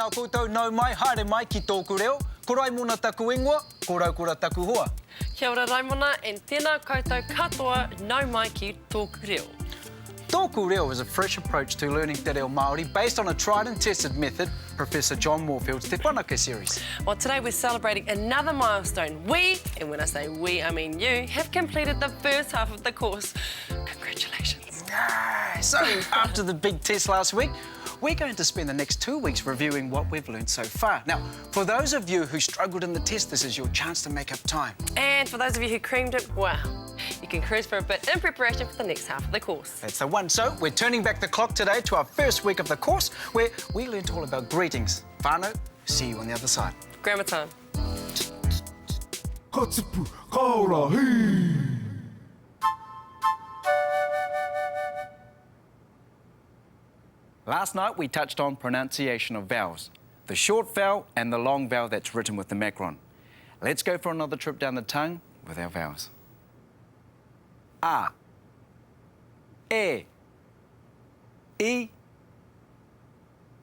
Tēnā koutou nau mai, haere mai ki tōku reo. Ko Raimona taku ingoa, ko Raukura taku hoa. Kia ora Raimona, and tēnā koutou katoa nau mai ki tōku reo. TŌKU reo is a fresh approach to learning te reo Māori based on a tried and tested method, Professor John Moorfield's Te Whanaka series. Well, today we're celebrating another milestone. We, and when I say we, I mean you, have completed the first half of the course. Congratulations. So, after the big test last week, we're going to spend the next 2 weeks reviewing what we've learned so far. Now, for those of you who struggled in the test, this is your chance to make up time. And for those of you who creamed it, wow, you can cruise for a bit in preparation for the next half of the course. That's the one. So, we're turning back the clock today to our first week of the course, where we learned all about greetings. Whānau, see you on the other side. Grammar time. Ka tipu, ka ora, hei! Last night, we touched on pronunciation of vowels, the short vowel and the long vowel that's written with the macron. Let's go for another trip down the tongue with our vowels. A, E, I,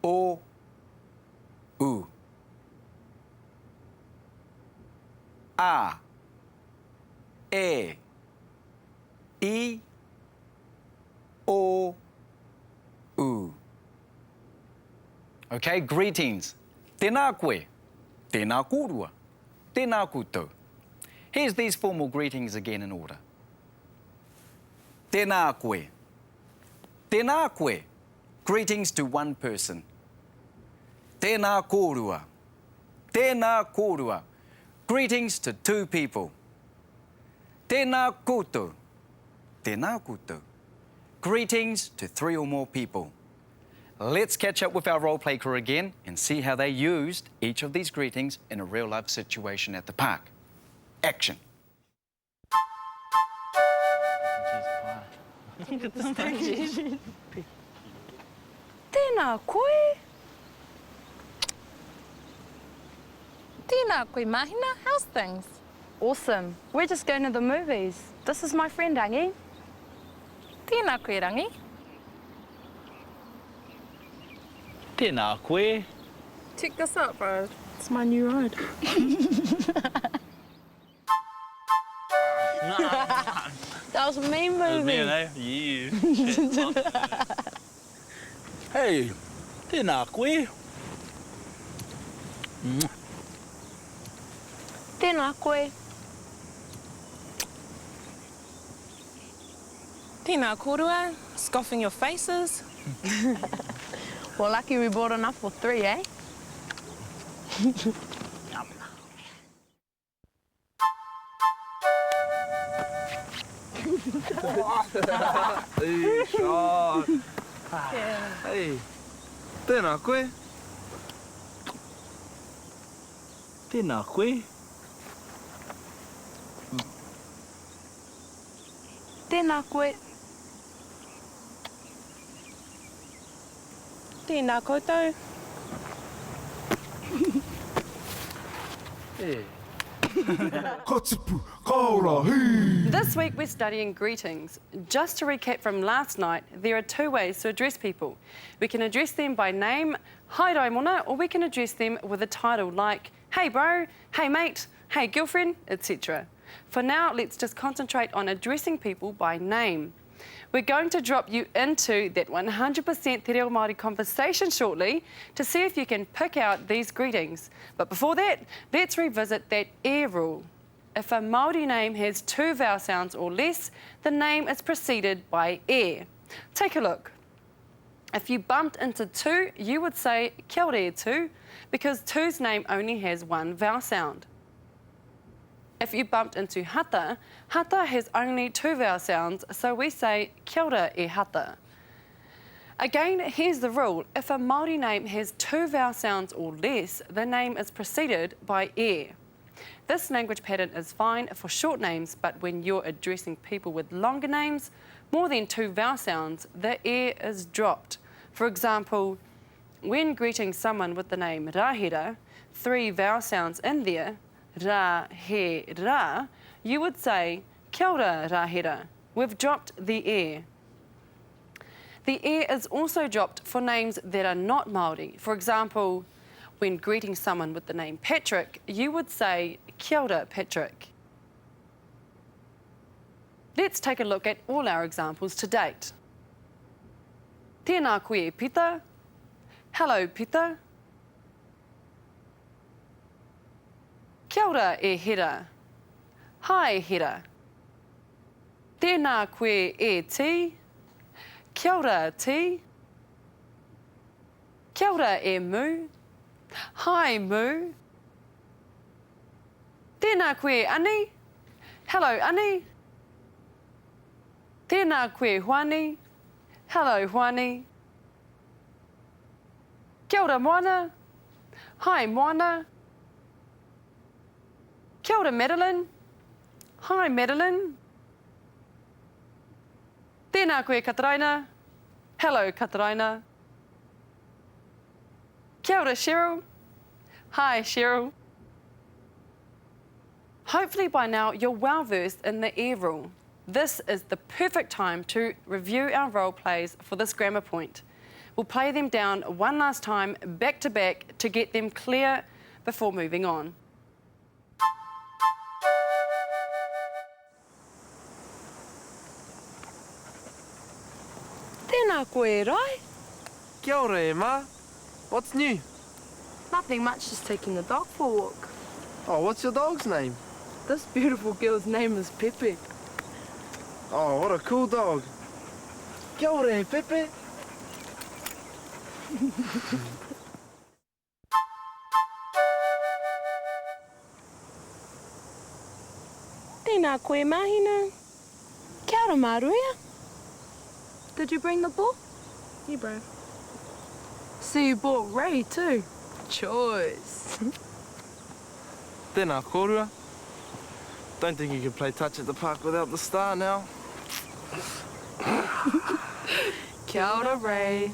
O, U. A, E, I, O, U. Okay, greetings. Tēnā koe, tēnā kōrua, tēnā koutou. Here's these formal greetings again in order. Tēnā koe. Tēnā koe. Greetings to one person. Tēnā kōrua. Tēnā kōrua. Greetings to two people. Tēnā koutou. Tēnā koutou. Greetings to 3 or more people. Let's catch up with our role-play crew again and see how they used each of these greetings in a real-life situation at the park. Action. Tēnā koe. Tēnā koe, Mahina. How's things? Awesome. We're just going to the movies. This is my friend, Rangi. Tēnā koe, Rangi. Tēnā koe. Check this out, bro. It's my new ride. That was a mean movie. Me and I, you. Hey, tēnā koe. Tēnā koe. Tēnā kōrua, scoffing your faces. Well, lucky we bought enough for 3, eh? Hey, shot! Hey, tēnā koe. Tēnā koe. Tēnā koe. Tēnā koutou. Hey. Ka tipu, ka ora, hei! This week we're studying greetings. Just to recap from last night, there are 2 ways to address people. We can address them by name, hi Raimona, or we can address them with a title like, hey bro, hey mate, hey girlfriend, etc. For now, let's just concentrate on addressing people by name. We're going to drop you into that 100% Te Reo Māori conversation shortly to see if you can pick out these greetings. But before that, let's revisit that e rule. If a Māori name has 2 vowel sounds or less, the name is preceded by e. Take a look. If you bumped into Tu, you would say kia ora e Tu, because Tu's name only has 1 vowel sound. If you bumped into Hata, Hata has only 2 vowel sounds, so we say kia ora e Hata. Again, here's the rule. If a Māori name has 2 vowel sounds or less, the name is preceded by e. This language pattern is fine for short names, but when you're addressing people with longer names, more than 2 vowel sounds, the e is dropped. For example, when greeting someone with the name Rahira, 3 vowel sounds in there, ra, he, ra, you would say kia ora Rahira. We've dropped the e. The e is also dropped for names that are not Māori. For example, When greeting someone with the name Patrick, you would say, Kia ora, Patrick. Let's take a look at all our examples to date. Tēnā koe, Peter. Hello, Peter. Kia ora e Hera. Hi, Hera. Tēnā koe e T. Kia ora, T. Kia ora e Mu. Hi, Mu. Tēnā koe Ani. Hello, Ani. Tēnā koe Juani. Hello, Juani. Kia ora, Moana. Hi, Moana. Kia ora, Madeline. Hi, Madeline. Tēnā koe, Kataraina. Hello, Kataraina. Kia ora, Cheryl. Hi, Cheryl. Hopefully by now you're well versed in the air rule. This is the perfect time to review our role plays for this grammar point. We'll play them down one last time, back to back, to get them clear before moving on. Tēnā koe, Rai. Kia ora, Emma. What's new? Nothing much, just taking the dog for a walk. Oh, what's your dog's name? This beautiful girl's name is Pepe. Oh, what a cool dog. Kia ora, Pepe. Tēnā koe, Mahina. Kia ora, Māruia. Did you bring the ball? Yeah, bro. So you bought Ray too. Choice. Tēnā kōrua. Don't think you can play touch at the park without the star now. Kia ora, Ray.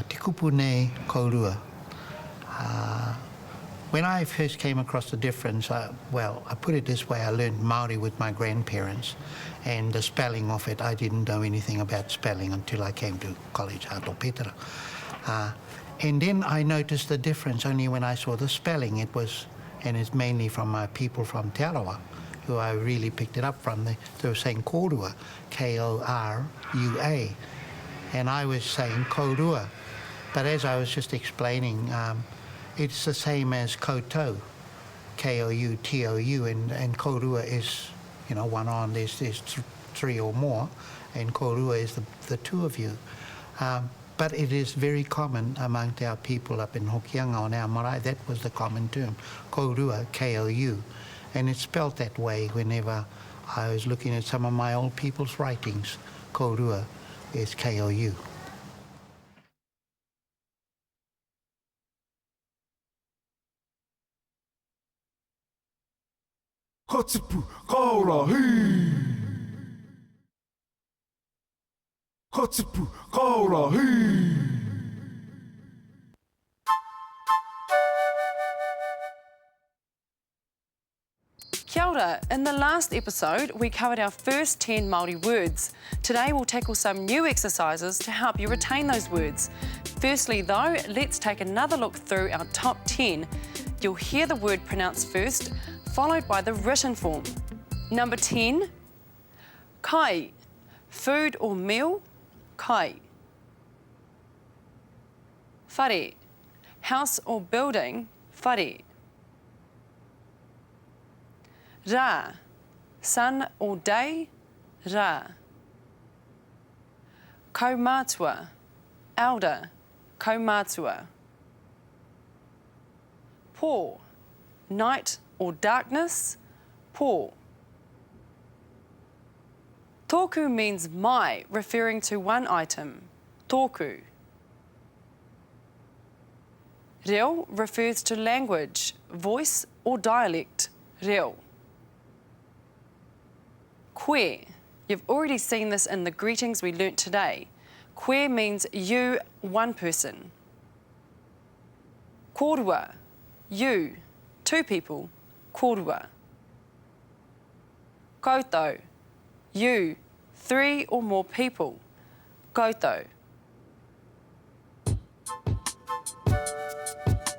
Te kupu nei kōrua. When I first came across the difference, I put it this way, I learned Māori with my grandparents, and the spelling of it, I didn't know anything about spelling until I came to college, Ato Petera. And then I noticed the difference only when I saw the spelling. And it's mainly from my people from Te Arawa, who I really picked it up from. They were saying kōrua, K-O-R-U-A, and I was saying kōrua. But as I was just explaining, it's the same as koutou, K-O-U-T-O-U, and kōrua is, one on, there's three or more, and kōrua is the two of you. But it is very common among our people up in Hokianga on our marae. That was the common term, kōrua, K-O-U. And it's spelt that way whenever I was looking at some of my old people's writings. Kōrua is K-O-U. Ka tipu, ka ora, hei! Ka tipu, ka ora, hei! Kia ora. In the last episode, we covered our first 10 Māori words. Today, we'll tackle some new exercises to help you retain those words. Firstly, though, let's take another look through our top 10. You'll hear the word pronounced first, followed by the written form. Number 10, kai, food or meal, kai. Whare, house or building, whare. Rā, sun or day, rā. Kaumātua, elder, kaumātua. Pō, night or darkness, pō. TŌKU means my, referring to one item, tōku. Reo refers to language, voice or dialect, reo. Koe, you've already seen this in the greetings we learnt today. Koe means you, one person. Kōrua, you, two people, kōrua. Koutou, you, 3 or more people. Koutou.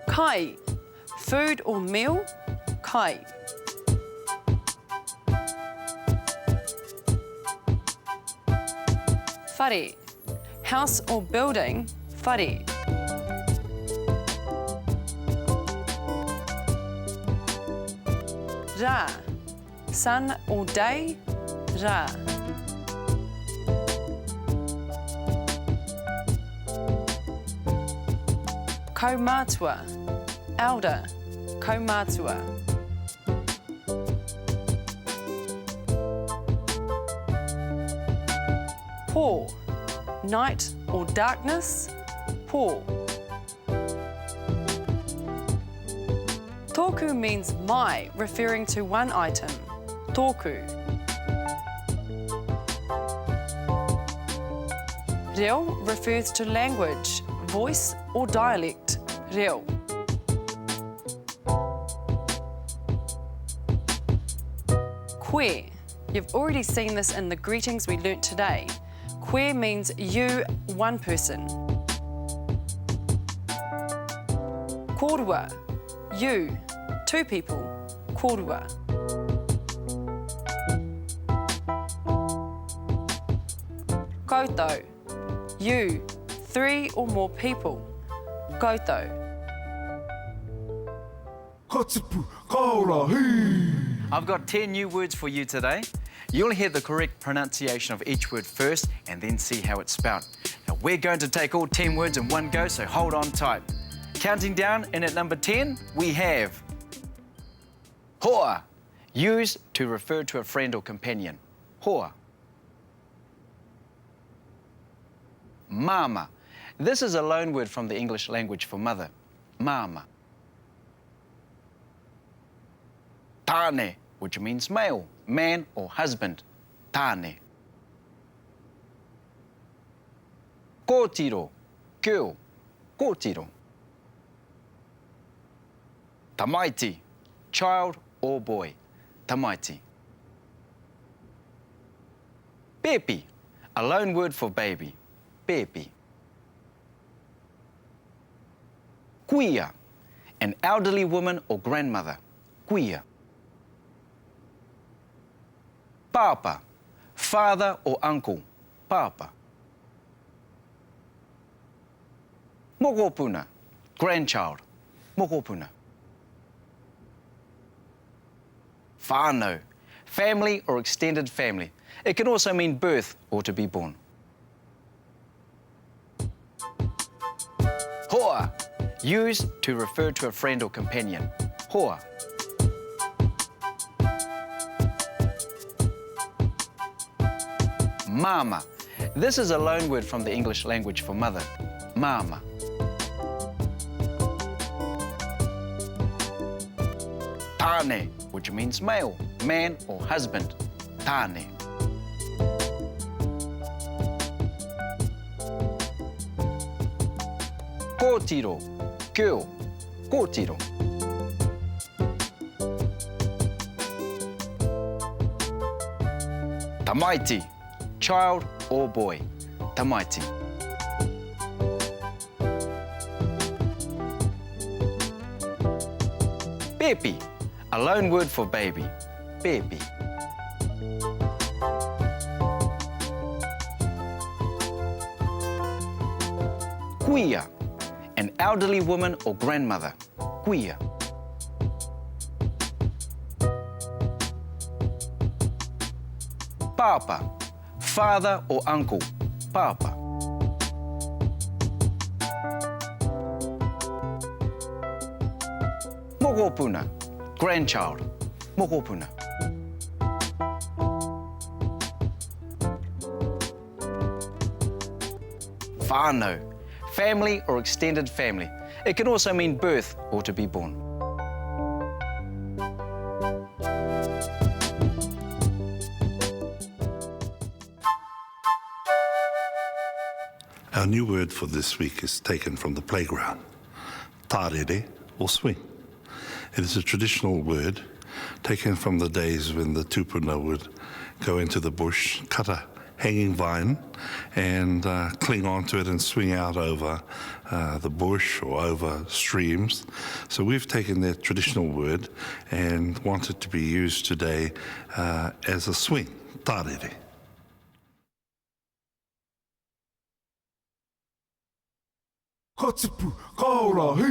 Kai, food or meal. Kai. Whare, house or building. Whare. Rā, sun or day. Rā. Kaumātua, elder. Kaumātua. Pō, night or darkness. Pō. TŌKU means my, referring to one item. TŌKU. REO refers to language, voice or dialect. REO. Koe. You've already seen this in the greetings we learnt today. Koe means you, one person. Korua. You, 2 people. Korua. Koutou. You, 3 or more people. Koutou. I've got 10 new words for you today. You'll hear the correct pronunciation of each word first and then see how it's spelled. Now, we're going to take all 10 words in one go, so hold on tight. Counting down, and at number 10, we have hoa, used to refer to a friend or companion. Hoa. Mama. This is a loan word from the English language for mother. Mama. Tāne, which means male, man or husband. Tāne. Kōtiro, girl. Kōtiro. Tamaiti, child or boy. Tamaiti. Pepi, a loan word for baby. Pepi. Kuia, an elderly woman or grandmother. Kuia. Papa, father or uncle. Papa. Mokopuna, grandchild. Mokopuna. Whānau, family or extended family. It can also mean birth or to be born. Hoa, used to refer to a friend or companion. Hoa. Mama. This is a loan word from the English language for mother. Mama. Tāne, which means male, man or husband. Tāne. Kōtiro, girl. Kōtiro. Tamaiti, child or boy. Tamaiti. Pepi, a loan word for baby. Pepi. Kuia, an elderly woman or grandmother. Kuia. Papa, father or uncle. Papa. Mokopuna, grandchild. Mokopuna. Whānau, family or extended family. It can also mean birth or to be born. Our new word for this week is taken from the playground. Tārere, or swing. It is a traditional word taken from the days when the tupuna would go into the bush, kata hanging vine and cling onto it and swing out over the bush or over streams. So we've taken that traditional word and want it to be used today as a swing, tarere. Katipu kaora hi.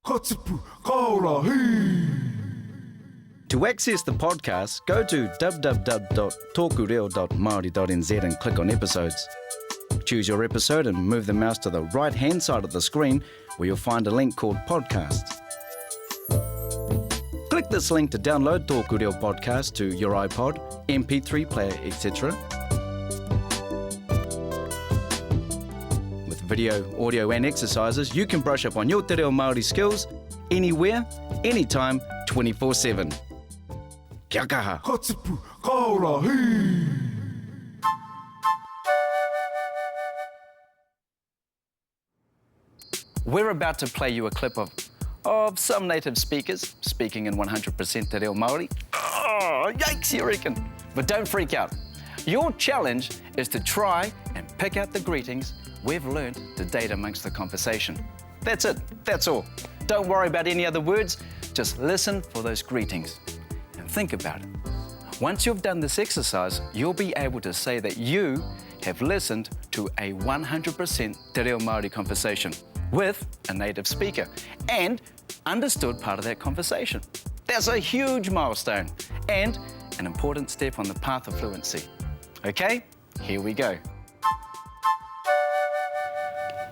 Katipu kaora hi. To access the podcast, go to www.tokureo.maori.nz and click on episodes. Choose your episode and move the mouse to the right-hand side of the screen where you'll find a link called Podcasts. Click this link to download TŌKU Reo podcast to your iPod, MP3 player, etc. With video, audio and exercises, you can brush up on your te reo Māori skills anywhere, anytime, 24/7. Kia kaha. Katipu kaora hi. We're about to play you a clip of some native speakers speaking in 100% te reo Māori. Oh, yikes, you reckon? But don't freak out. Your challenge is to try and pick out the greetings we've learned to date amongst the conversation. That's it, that's all. Don't worry about any other words, just listen for those greetings and think about it. Once you've done this exercise, you'll be able to say that you have listened to a 100% te reo Māori conversation with a native speaker and understood part of that conversation. That's a huge milestone and an important step on the path of fluency. Okay, here we go.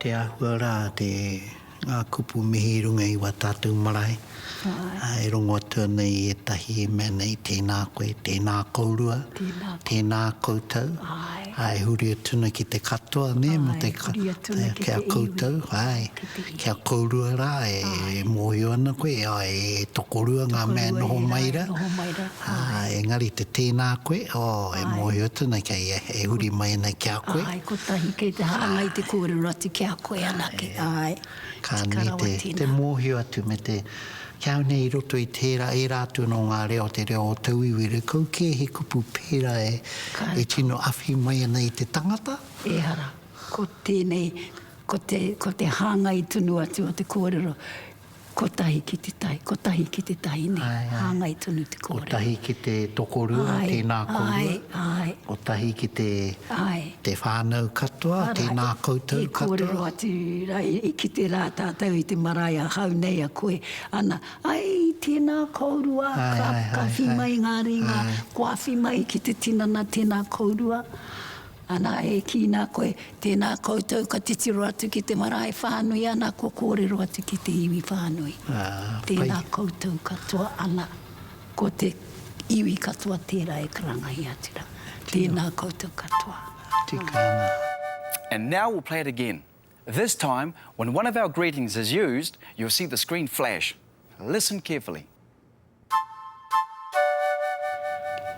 Te ahua rā te ngā kupu mihi runga I wa tātou marae. E rongo tēnei e tahi e mea nei tēnā koe, tēnā kourua, tēnā koutou. Ai, huria tuna ki te katoa, ne, mo te kia koutou. Ai, kia kourua rā, e mōhio ana koe, ai, e tokorua ngā mea noho maira. Ai, engari te tēnā koe, e mōhio tuna kei e huri mai ana kia koe. Ai, ko tahi kei te hanga I te kōrero atu kia koe anake. Ai, ka ni te mōhio atu me te kia nei roto I tērā e rātu no ngā reo te reo o tauiwere. Kau ke he kupu pēra e tino awhi mai ana I te tangata? E hara, ko tēnei, ko te hanga I tunu atu o te kōrero. Ko tahi ki te tai, ko tahi ki te tai ne, hanga I tunu te kōrero. Ko tahi ki te tokorua, tēnā kōrua. Ai. Ko tahi ki te whānau katoa, tēnā koutou katoa. Te kōrero atu, I ki te rā tātou I te marae a hau nei a koe. Ana, ai, tēnā kōrua, ka whi mai ngā ringa, kua whi mai ki te tinana tēnā kōrua. Ana e ki nā koe, tēnā koutou ka titiro atu ki te marae whānui, ana ko kōrero atu ki te iwi whānui. Tēnā koutou katoa ana, ko te iwi katoa tērā e karangai atira. Tēnā koutou katoa. Tika ana. And now we'll play it again. This time, when one of our greetings is used, you'll see the screen flash. Listen carefully.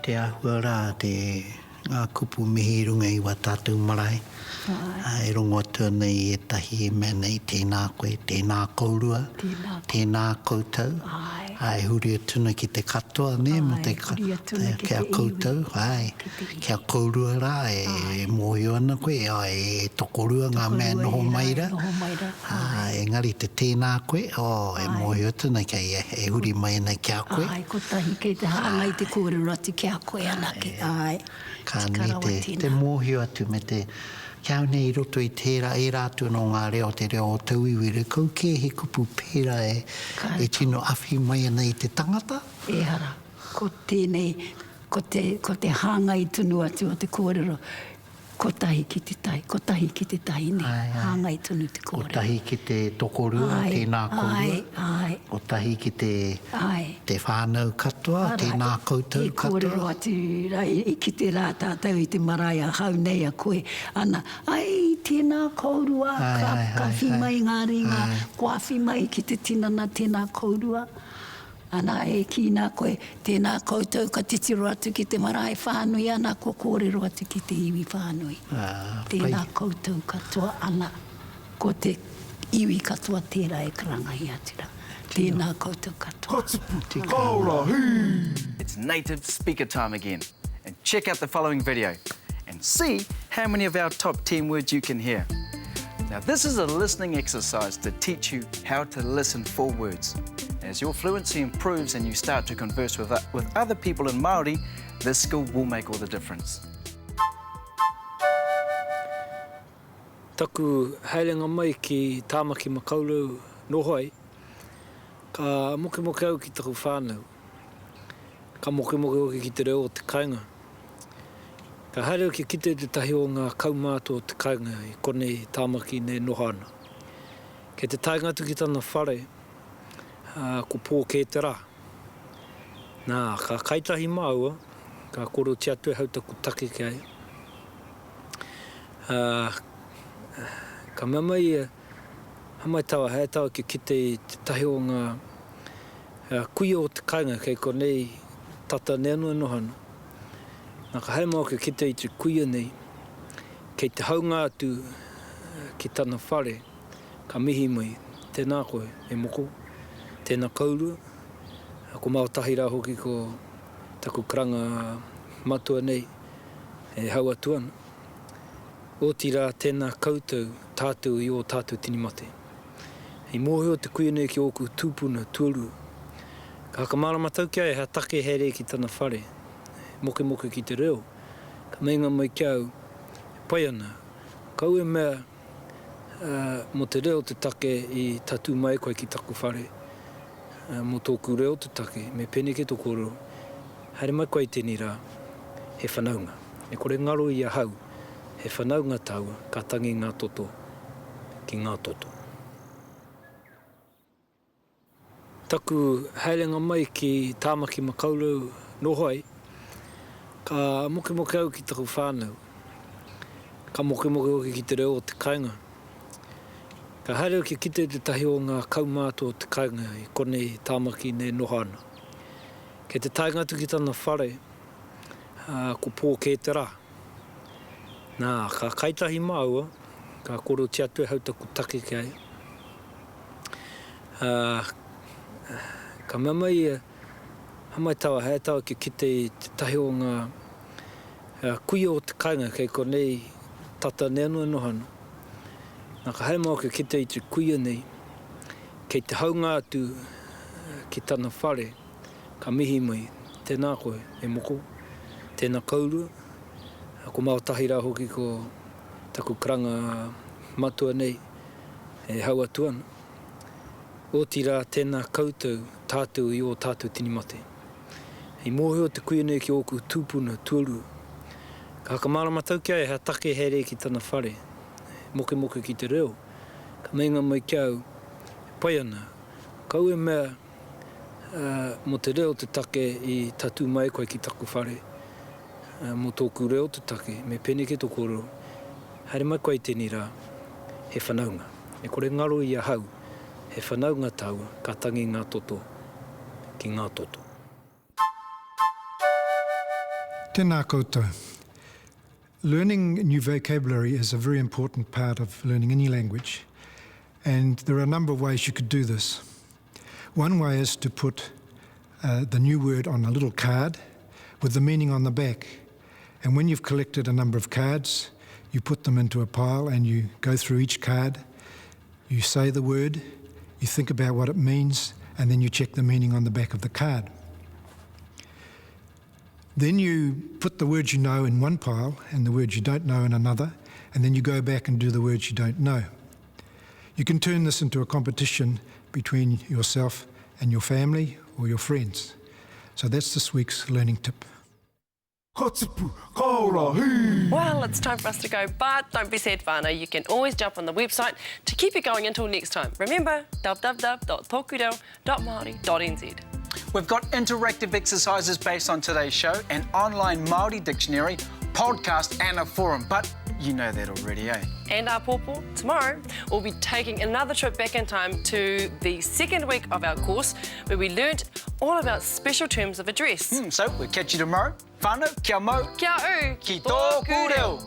Te ahua rā te ngā kupu mihi runga I wa tātou marae. E rongo tēnei e tahi e mea nei tēnā koe, tēnā kōrua, tēnā koutou. Ai, huria tuna ki te katoa, ne, mo te kia koutou. Ai, kia kōrua rā, e mōhio ana koe, e tokorua ngā mea noho maira. Ai, engari te tēnā koe, e mōhio tuna kei e huri mai ana kia koe. Ai, ko tahi kei te hanga I te kōrero atu kia koe anake. Ai, ka ni te mōhio atu me te kia nei roto I tērā e rātu no ngā reo te reo o tauiwere. Kau ke he kupu pēra e tino awhi mai ana I te tangata? E hara, ko tēnei, ko te hanga I tunu atu o te kōrero. Ko tahi ki te tai, ko tahi ki te tai ne, hanga I tunu te kōrero. Ko tahi ki te tokorua, tēnā kōrua. Ko tahi ki te whānau katoa, tēnā koutou katoa. Te kōrero atu, I ki te rā tātou I te marae a hau nei a koe. Ana, ai, tēnā kōrua, ka whi mai ngā ringa, kua whi mai ki te tinana tēnā kōrua. Ana e ki nā koe, tēnā koutou ka titiro atu ki te marae whānui, ana ko kōrero atu ki te iwi whānui. Tēnā koutou katoa ana, ko te iwi katoa tērā e karangai atira. Tēnā koutou katoa. Katipu kaora hi. It's native speaker time again. And check out the following video and see how many of our top 10 words you can hear. Now, this is a listening exercise to teach you how to listen for words. As your fluency improves and you start to converse with other people in Māori, this skill will make all the difference. Taku heilenga mai ki tāmaki makaurau nohoi, ka moke au ki taku whānau, ka moke au ki te reo o te kainga. Ka haere ki kite te tahi o ngā kaumātua o te kainga I konei tāmaki ne nohana. Kei te taingatu ki tana whare, ko pō kē te rā. Nā, ka kaitahi māua, ka koro te atu hau taku take ki ai. Ka mamai, hamai tawa, hea tawa ki kite I te tahi o ngā kuia o te kainga kei konei tata neanua nohana. Nā ka hae mau ki kite I te kuia nei, kei te haunga atu ki tana whare, ka mihi mai, tēnā koe, e moko, tēnā kaurua, ko maotahi rā hoki ko taku karanga matua nei, e hau atu ana. O tira tēnā koutou tātou I o tātou tinimate. I mōhio te kuia nei ki oku tūpuna tuarua. Ka haka marama tau kia e hea take here ki tana whare. Moke ki te reo. Ka meinga mai kia au, pai ana, kau e mea mo te reo te take I tatu mai koe ki taku whare. Mo tōku reo te take, me pene ke tō koro. Haere mai koe tēni rā, he whanaunga. E kore ngaro I a hau, he whanaunga taua, ka tangi ngā toto ki ngā toto. Taku heilenga mai ki tāmaki makaurau nohoi, ka moke au ki taku whānau, ka moke au ki te reo o te kainga. Ka haere ki kite te tahi o ngā kaumātua o te kainga I konei tāmaki ne nohana. Kei te taingatu ki tana whare, ko pō kē te rā. Nā, ka kaitahi māua, ka koro te atu hau taku take ki ai. Ka mamai, hamai tawa, hea tawa ki kite I te tahi o ngā kuia o te kainga kei konei tata neanua nohana. Nā ka hae mau ki kite I te kuia nei, kei te haunga atu ki tana whare, ka mihi mai, tēnā koe, e moko, tēnā kaurua, ko maotahi rā hoki ko taku karanga matua nei, e hau atu ana. O tira tēnā koutou tātou I o tātou tinimate. I mōhio te kuia nei ki oku tūpuna tuarua. Ka haka marama tau kia e hea take here ki tana whare. Moke ki te reo. Ka meinga mai kia au, pai ana, kau e mea mo te reo te take I tatu mai koe ki taku whare. Mo tōku reo te take, me pene ke tō koro. Haere mai koe tēni rā, he whanaunga. E kore ngaro I a hau, he whanaunga taua, ka tangi ngā toto ki ngā toto. Tēnā koutou. Learning new vocabulary is a very important part of learning any language, and there are a number of ways you could do this. One way is to put the new word on a little card with the meaning on the back, and when you've collected a number of cards, you put them into a pile and you go through each card, you say the word, you think about what it means, and then you check the meaning on the back of the card. Then you put the words you know in one pile and the words you don't know in another, and then you go back and do the words you don't know. You can turn this into a competition between yourself and your family or your friends. So that's this week's learning tip. Ka tipu, ka ora, hei! Well, it's time for us to go, but don't be sad, whānau. You can always jump on the website to keep it going until next time. Remember, www.tokudeo.maori.nz. We've got interactive exercises based on today's show, an online Māori dictionary, podcast and a forum, but you know that already, eh? And our pōpō, tomorrow, we'll be taking another trip back in time to the second week of our course, where we learnt all about special terms of address. So we'll catch you tomorrow. Whānau, kia mau, Kia u, ki tōku reo.